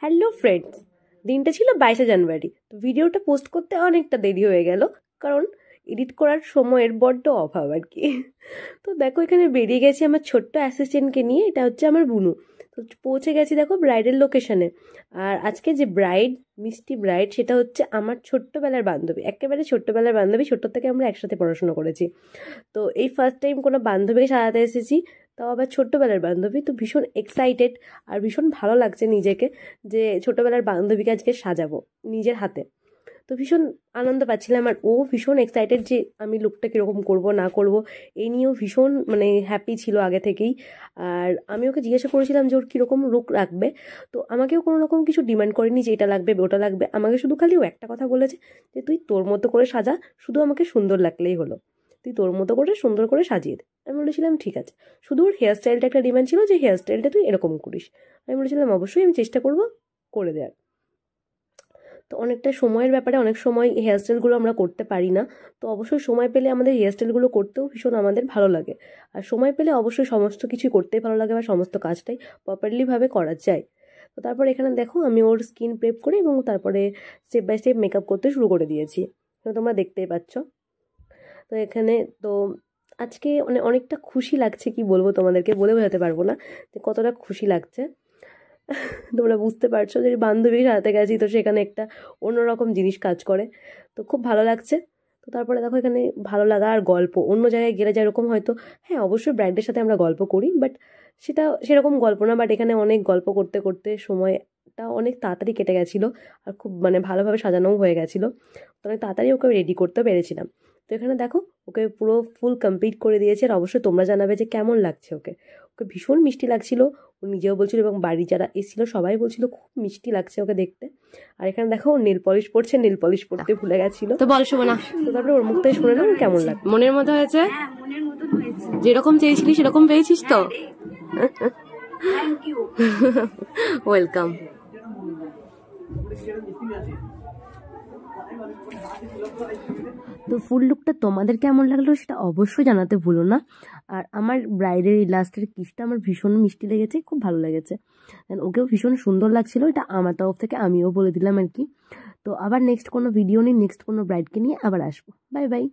Hello friends, দিনটা ছিল 22শে জানুয়ারি। তো ভিডিওটা পোস্ট করতে অনেকটা দেরি হয়ে গেল, কারণ এডিট করার সময়ের বড্ড অভাব আর কি। তো দেখো এখানে বেরিয়ে গেছি আমার ছোট্ট অ্যাসিস্ট্যান্টকে নিয়ে। এটা হচ্ছে আমার বুনু। তো পৌঁছে গেছি দেখো ব্রাইডের লোকেশনে। আর আজকে যে ব্রাইড, মিষ্টি ব্রাইড, সেটা হচ্ছে আমার ছোট্টবেলার বান্ধবী, একেবারে ছোট্টবেলার বান্ধবী। ছোট্ট থেকে আমরা একসাথে পড়াশোনা করেছি। তো এই ফার্স্ট টাইম কোনো বান্ধবীকে সাজাতে এসেছি, তাও আবার ছোট্টবেলার বান্ধবী। তো ভীষণ এক্সাইটেড আর ভীষণ ভালো লাগছে নিজেকে যে ছোটবেলার বান্ধবীকে আজকে সাজাবো নিজের হাতে। তো ভীষণ আনন্দ পাচ্ছিলাম, আর ও ভীষণ এক্সাইটেড যে আমি লুকটা কীরকম করব না করব, এই নিয়েও ভীষণ হ্যাপি ছিল আগে থেকেই। আর আমি ওকে জিজ্ঞাসা করেছিলাম যে ওর কীরকম লুক রাখবে। তো আমাকেও কোনো রকম কিছু ডিমান্ড করেনি যে এটা লাগবে ওটা লাগবে। আমাকে শুধু খালি ও একটা কথা বলেছে যে তুই তোর মতো করে সাজা, শুধু আমাকে সুন্দর লাগলেই হলো, তুই তোর মতো করে সুন্দর করে সাজিয়ে দে। আমি বলেছিলাম ঠিক আছে। শুধু ওর হেয়ার স্টাইলটা একটা ডিমান্ড ছিল যে হেয়ার স্টাইলটা তুই এরকম করিস। আমি বলেছিলাম অবশ্যই আমি চেষ্টা করব করে দেওয়ার। তো অনেকটা সময়ের ব্যাপারে অনেক সময় হেয়ারস্টাইলগুলো আমরা করতে পারি না। তো অবশ্যই সময় পেলে আমাদের হেয়ারস্টাইলগুলো করতেও ভীষণ আমাদের ভালো লাগে। আর সময় পেলে অবশ্যই সমস্ত কিছুই করতেই ভালো লাগে, বা সমস্ত কাজটাই প্রপারলিভাবে করা যায়। তো তারপর এখানে দেখো আমি ওর স্কিন প্রেপ করে এবং তারপরে স্টেপ বাই স্টেপ মেকআপ করতে শুরু করে দিয়েছি। তোমরা দেখতেই পাচ্ছ। তো এখানে তো আজকে অনেকটা খুশি লাগছে, কি বলবো তোমাদেরকে, বলে বোঝাতে পারবো না যে কতটা খুশি লাগছে। তোমরা বুঝতে পারছো যে বান্ধবীর সাথে গেছি, তো সেখানে একটা অন্যরকম জিনিস কাজ করে। তো খুব ভালো লাগছে। তো তারপরে দেখো এখানে ভালো লাগা আর গল্প, অন্য জায়গায় গেলে যেরকম হয়তো, হ্যাঁ অবশ্যই ব্রাইডের সাথে আমরা গল্প করি, বাট সেটা সেরকম গল্প না। বাট এখানে অনেক গল্প করতে করতে সময়টা অনেক তাড়াতাড়ি কেটে গেছিলো, আর খুব ভালোভাবে সাজানোও হয়ে গেছিলো। তো অনেক তাড়াতাড়ি ওকে রেডি করতে পেরেছিলাম। তো এখানে দেখো ওকে পুরো ফুল কমপ্লিট করে দিয়েছে। আর অবশ্যই তোমরা জানাবে যে কেমন লাগছে ওকে। ওকে ভীষণ মিষ্টি লাগছিল, ও নিজেও বলছিল এবং বাড়ি যারা এসেছিলো সবাই বলছিল খুব মিষ্টি লাগছে ওকে দেখতে। আর এখানে দেখো নেল পলিশ পড়ছে, নেল পলিশ পড়তে ভুলে গেছিলো। তো বল শোনা। তো তারপরে ওর মুখ থেকে শুনে নাও কেমন লাগে। মনের মতো হয়েছে? যেরকম চেয়েছিলি সেরকম পেয়েছিস তো? ওয়েলকাম। তো ফুল লুকটা তোমাদের কেমন লাগলো সেটা অবশ্যই জানাতে ভুলো না। আর আমার ব্রাইডের এই লাস্টের কিসটা আমার ভীষণ মিষ্টি লেগেছে, খুব ভালো লেগেছে। ওকেও ভীষণ সুন্দর লাগছিল, এটা আমার তরফ থেকে আমিও বলে দিলাম আর কি। তো আবার নেক্সট কোনো ভিডিও নিয়ে নেক্সট কোনো ব্রাইডকে নিয়ে আবার আসবো। Bye bye.